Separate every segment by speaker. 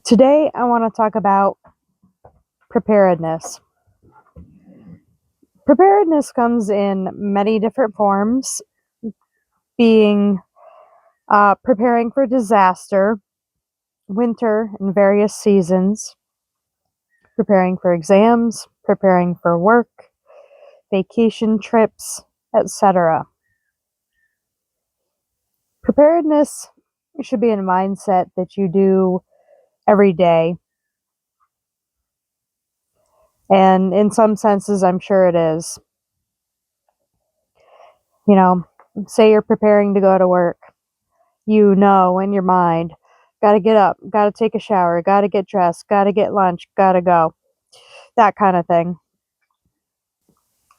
Speaker 1: Today, I want to talk about preparedness. Preparedness comes in many different forms, being preparing for disaster, winter and various seasons, preparing for exams, preparing for work, vacation trips, etc. Preparedness should be a mindset that you do every day, and in some senses, I'm sure it is. You know, say you're preparing to go to work. You know in your mind, gotta get up, gotta take a shower, gotta get dressed, gotta get lunch, gotta go. That kind of thing.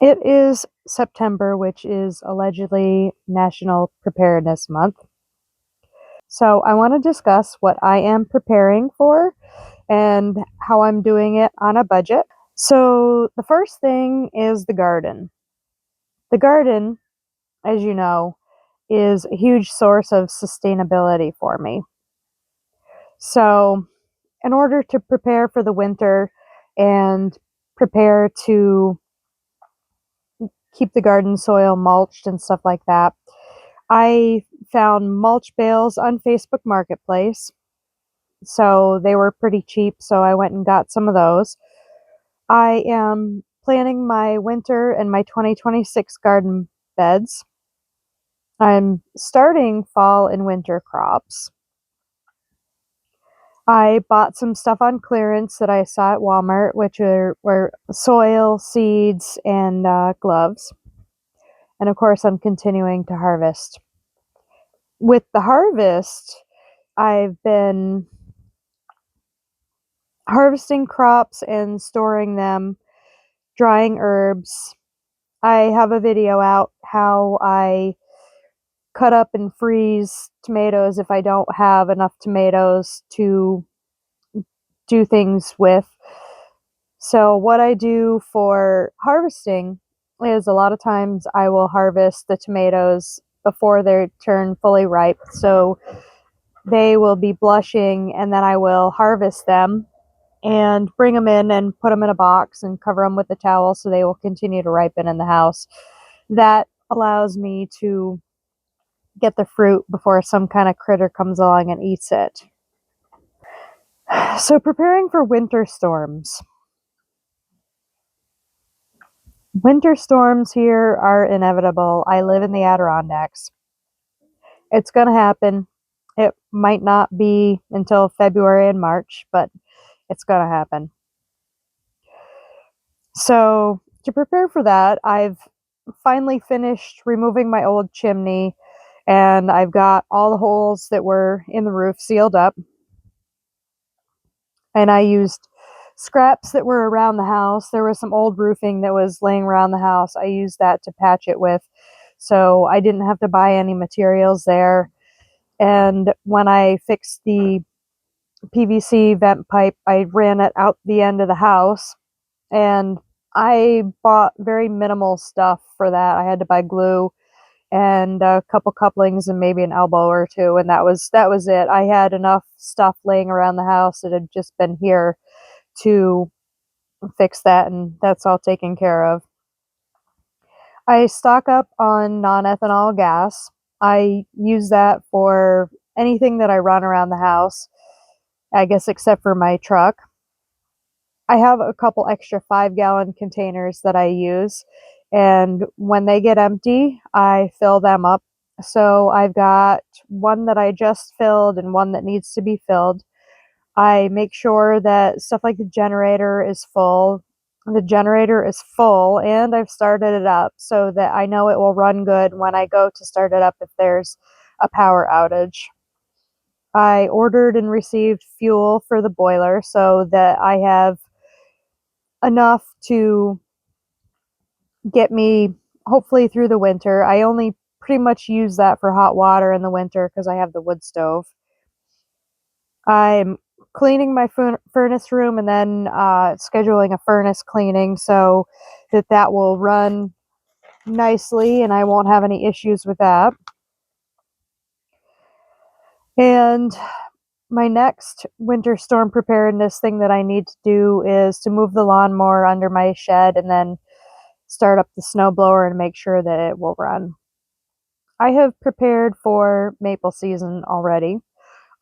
Speaker 1: It is September, which is allegedly National Preparedness Month. So I want to discuss what I am preparing for and how I'm doing it on a budget. So the first thing is the garden. The garden, as you know, is a huge source of sustainability for me. So in order to prepare for the winter and prepare to keep the garden soil mulched and stuff like that, I found mulch bales on Facebook Marketplace. So they were pretty cheap, so I went and got some of those. I am planning my winter and my 2026 garden beds. I'm starting fall and winter crops. I bought some stuff on clearance that I saw at Walmart, which were soil, seeds, and gloves. And of course, I'm continuing to harvest. With the harvest, I've been harvesting crops and storing them, drying herbs. I have a video out how I cut up and freeze tomatoes if I don't have enough tomatoes to do things with. So what I do for harvesting is a lot of times I will harvest the tomatoes before they turn fully ripe. So they will be blushing, and then I will harvest them and bring them in and put them in a box and cover them with a towel so they will continue to ripen in the house. That allows me to get the fruit before some kind of critter comes along and eats it. So preparing for winter storms. Winter storms here are inevitable. I live in the Adirondacks. It's going to happen. It might not be until February and March, but it's going to happen. So, to prepare for that, I've finally finished removing my old chimney, and I've got all the holes that were in the roof sealed up. And I used scraps that were around the house. There was some old roofing that was laying around the house. I used that to patch it with. So I didn't have to buy any materials there. And when I fixed the PVC vent pipe, I ran it out the end of the house. And I bought very minimal stuff for that. I had to buy glue and a couple couplings and maybe an elbow or two, and that was it. I had enough stuff laying around the house that had just been here to fix that, and that's all taken care of. I stock up on non-ethanol gas. I use that for anything that I run around the house, I guess except for my truck. I have a couple extra 5-gallon containers that I use, and when they get empty, I fill them up. So I've got one that I just filled and one that needs to be filled. I make sure that stuff like the generator is full. The generator is full, and I've started it up so that I know it will run good when I go to start it up if there's a power outage. I ordered and received fuel for the boiler so that I have enough to get me hopefully through the winter. I only pretty much use that for hot water in the winter because I have the wood stove. I'm cleaning my furnace room and then scheduling a furnace cleaning so that will run nicely and I won't have any issues with that. And My next winter storm preparedness thing that I need to do is to move the lawnmower under my shed and then start up the snowblower and make sure that it will run. I have prepared for maple season already.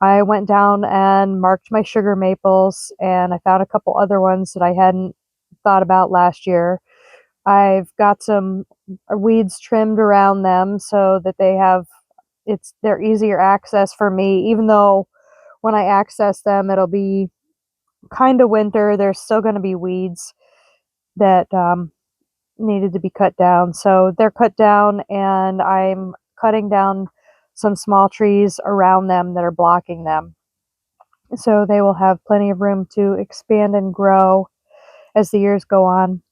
Speaker 1: I went down and marked my sugar maples, and I found a couple other ones that I hadn't thought about last year. I've got some weeds trimmed around them so that they're easier access for me, even though when I access them it'll be kind of winter. There's still going to be weeds that needed to be cut down. So they're cut down, and I'm cutting down some small trees around them that are blocking them. So they will have plenty of room to expand and grow as the years go on.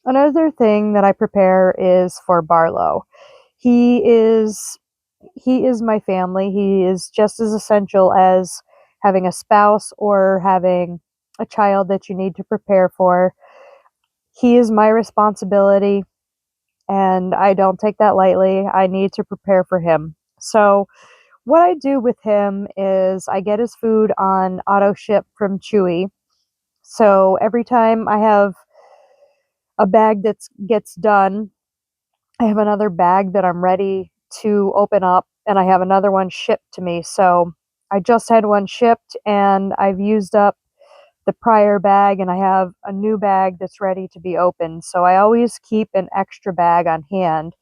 Speaker 1: Another thing that I prepare is for Barlow. He is he is my family. He is just as essential as having a spouse or having a child that you need to prepare for. He is my responsibility, and I don't take that lightly. I need to prepare for him. So, what I do with him is I get his food on auto ship from Chewy. So, every time I have a bag that gets done, I have another bag that I'm ready to open up, and I have another one shipped to me. So, I just had one shipped, and I've used up the prior bag, and I have a new bag that's ready to be opened. So, I always keep an extra bag on hand.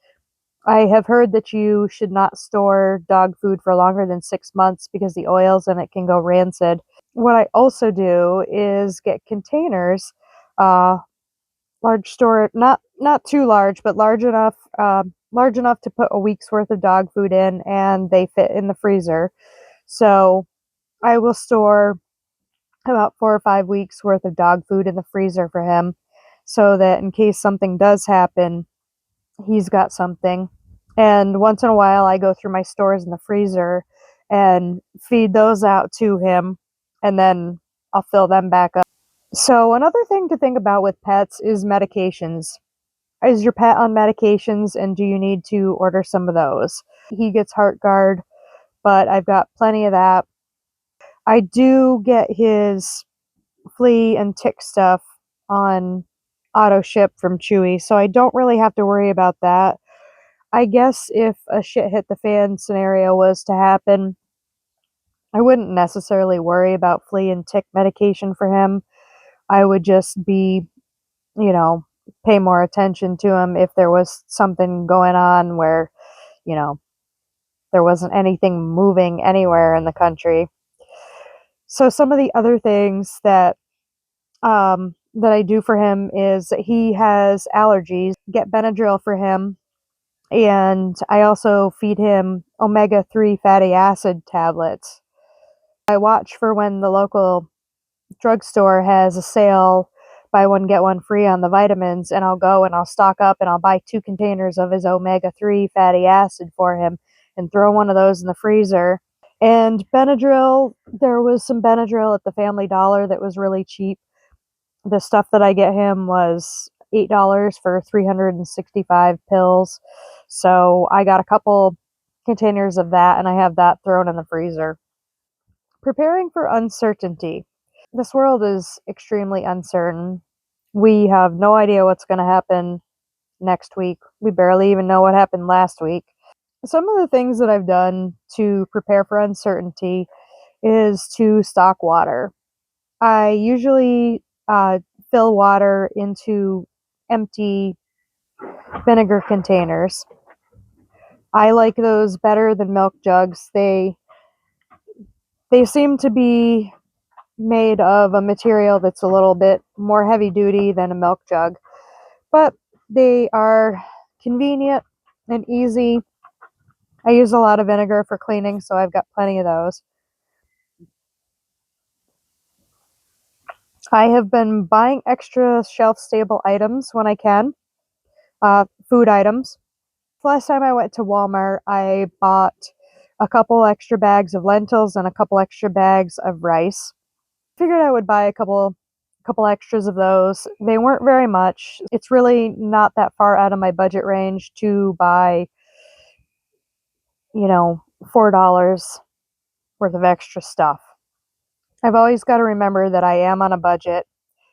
Speaker 1: I have heard that you should not store dog food for longer than 6 months because the oils in it can go rancid. What I also do is get containers, uh, large store, not too large, but large enough to put a week's worth of dog food in, and they fit in the freezer. So I will store about 4 or 5 weeks worth of dog food in the freezer for him, so that in case something does happen, he's got something. And once in a while, I go through my stores in the freezer and feed those out to him, and then I'll fill them back up. So, another thing to think about with pets is medications. Is your pet on medications, and do you need to order some of those? He gets Heartgard, but I've got plenty of that. I do get his flea and tick stuff on auto ship from Chewy, so I don't really have to worry about that. I guess if a shit hit the fan scenario was to happen, I wouldn't necessarily worry about flea and tick medication for him. I would just you know, pay more attention to him if there was something going on where, you know, there wasn't anything moving anywhere in the country. So some of the other things that I do for him is that he has allergies. Get Benadryl for him, and I also feed him omega-3 fatty acid tablets. I watch for when the local drugstore has a sale, buy one get one free on the vitamins, and I'll go and I'll stock up and I'll buy 2 containers of his omega-3 fatty acid for him and throw one of those in the freezer. And Benadryl, there was some Benadryl at the Family Dollar that was really cheap. The stuff that I get him was $8 for 365 pills. So I got a couple containers of that, and I have that thrown in the freezer. Preparing for uncertainty. This world is extremely uncertain. We have no idea what's going to happen next week. We barely even know what happened last week. Some of the things that I've done to prepare for uncertainty is to stock water. I usually fill water into empty vinegar containers. I like those better than milk jugs. They seem to be made of a material that's a little bit more heavy duty than a milk jug, but they are convenient and easy. I use a lot of vinegar for cleaning, so I've got plenty of those. I have been buying extra shelf stable items when I can, food items. Last time I went to Walmart, I bought a couple extra bags of lentils and a couple extra bags of rice. Figured I would buy a couple extras of those. They weren't very much. It's really not that far out of my budget range to buy, $4 worth of extra stuff. I've always got to remember that I am on a budget,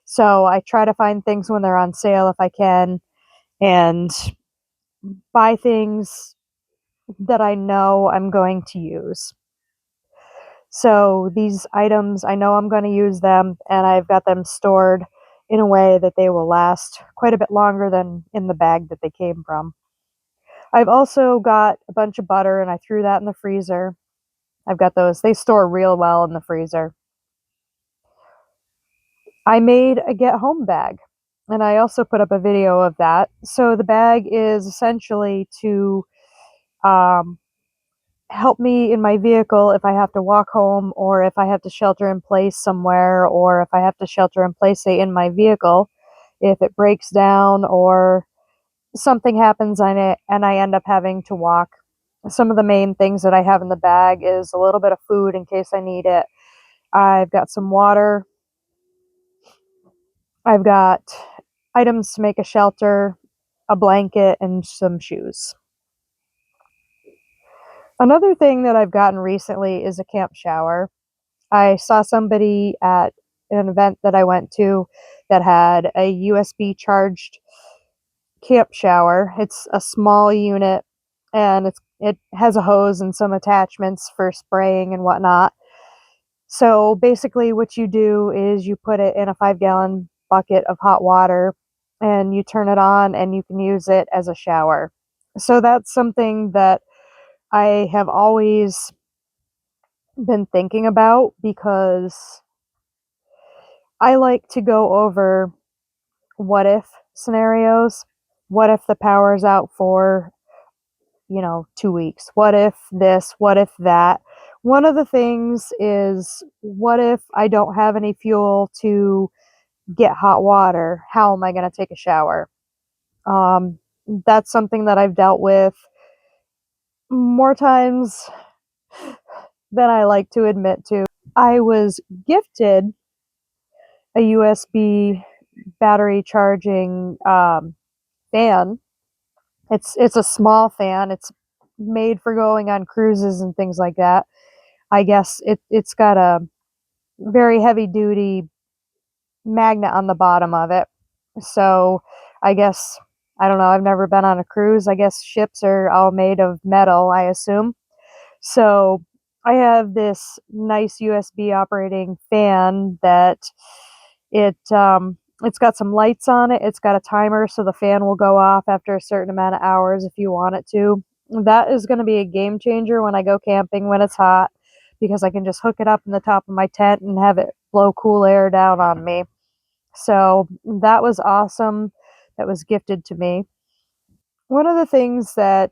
Speaker 1: so I try to find things when they're on sale if I can, and buy things that I know I'm going to use. So these items, I know I'm going to use them, and I've got them stored in a way that they will last quite a bit longer than in the bag that they came from. I've also got a bunch of butter, and I threw that in the freezer. I've got those. They store real well in the freezer. I made a get home bag, and I also put up a video of that. So the bag is essentially to um, help me in my vehicle if I have to walk home, or if I have to shelter in place somewhere, or if I have to shelter in place, say, in my vehicle, if it breaks down or something happens on it and I end up having to walk. Some of the main things that I have in the bag is a little bit of food in case I need it. I've got some water. I've got items to make a shelter, a blanket, and some shoes. Another thing that I've gotten recently is a camp shower. I saw somebody at an event that I went to that had a USB charged camp shower. It's a small unit, and it has a hose and some attachments for spraying and whatnot. So basically what you do is you put it in a 5-gallon bucket of hot water, and you turn it on and you can use it as a shower. So that's something that I have always been thinking about, because I like to go over what if scenarios. What if the power's out for, 2 weeks? What if this? What if that? One of the things is, what if I don't have any fuel to get hot water? How am I going to take a shower? Um, that's something that I've dealt with more times than I like to admit to. I was gifted a USB battery charging fan. It's a small fan. It's made for going on cruises and things like that. I guess it's got a very heavy duty magnet on the bottom of it. So I guess, I don't know, I've never been on a cruise. I guess ships are all made of metal, I assume. So I have this nice USB operating fan that it's got some lights on it. It's got a timer, so the fan will go off after a certain amount of hours if you want it to. That is going to be a game changer when I go camping when it's hot, because I can just hook it up in the top of my tent and have it blow cool air down on me. So that was awesome. That was gifted to me. One of the things that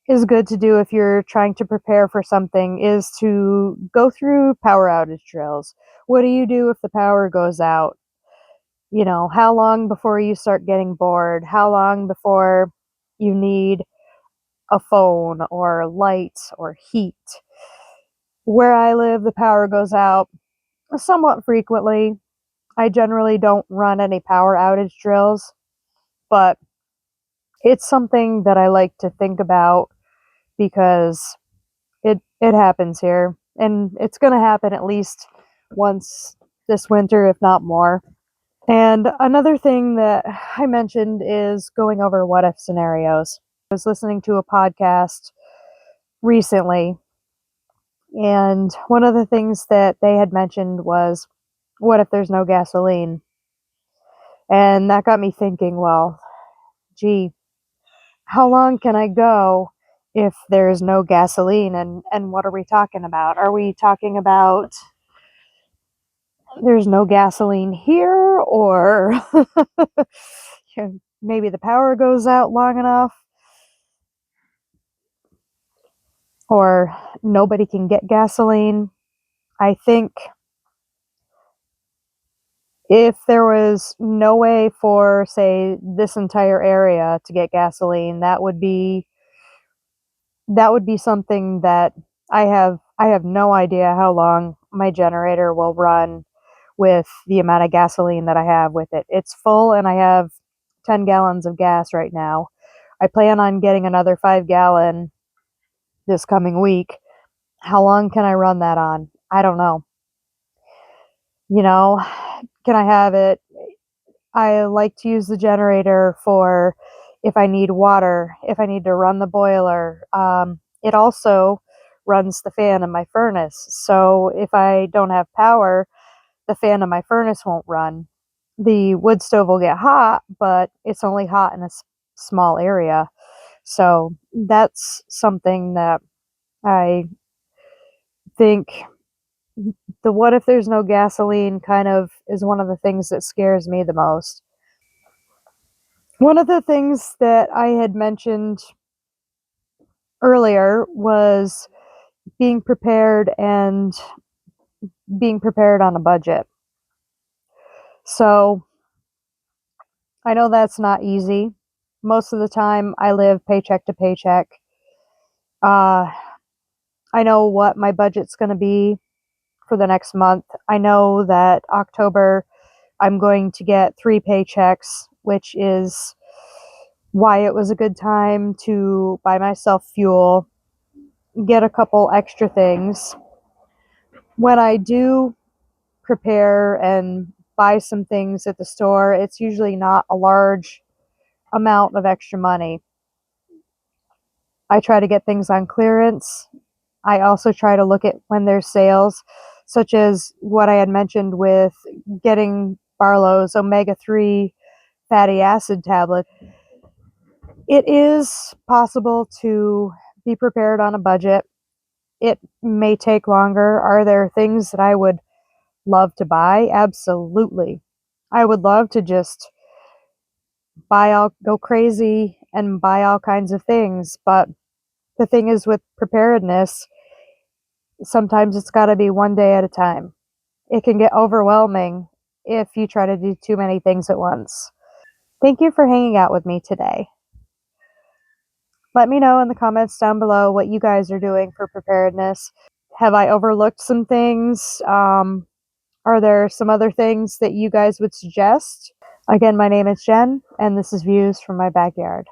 Speaker 1: is good to do if you're trying to prepare for something is to go through power outage drills. What do you do if the power goes out? How long before you start getting bored? How long before you need a phone or lights or heat? Where I live, the power goes out somewhat frequently. I generally don't run any power outage drills, but it's something that I like to think about, because it happens here, and it's going to happen at least once this winter, if not more. And another thing that I mentioned is going over what if scenarios. I was listening to a podcast recently, and one of the things that they had mentioned was, what if there's no gasoline? And that got me thinking, well, gee, how long can I go if there's no gasoline? And what are we talking about? Are we talking about there's no gasoline here, or maybe the power goes out long enough, or nobody can get gasoline? I think if there was no way for, say, this entire area to get gasoline, that would be something that I have no idea how long my generator will run with the amount of gasoline that I have with it. It's full, and I have 10 gallons of gas right now. I plan on getting another 5-gallon this coming week, How long can I run that on? I don't know. You know, can I have it? I like to use the generator for if I need water, if I need to run the boiler. It also runs the fan in my furnace. So if I don't have power, the fan in my furnace won't run. The wood stove will get hot, but it's only hot in a small area. So that's something that I think the what if there's no gasoline kind of is one of the things that scares me the most. One of the things that I had mentioned earlier was being prepared and being prepared on a budget. So I know that's not easy. Most of the time, I live paycheck to paycheck. Uh, I know what my budget's going to be for the next month. I know that October, I'm going to get 3 paychecks, which is why it was a good time to buy myself fuel, get a couple extra things. When I do prepare and buy some things at the store, it's usually not a large amount of extra money. I try to get things on clearance. I also try to look at when there's sales, such as what I had mentioned with getting Barlow's omega-3 fatty acid tablet. It is possible to be prepared on a budget. It may take longer. Are there things that I would love to buy? Absolutely. I would love to just go crazy and buy all kinds of things. But the thing is with preparedness, sometimes it's got to be one day at a time. It can get overwhelming if you try to do too many things at once. Thank you for hanging out with me today. Let me know in the comments down below what you guys are doing for preparedness. Have I overlooked some things? Are there some other things that you guys would suggest? Again, my name is Jen, and this is Views from My Backyard.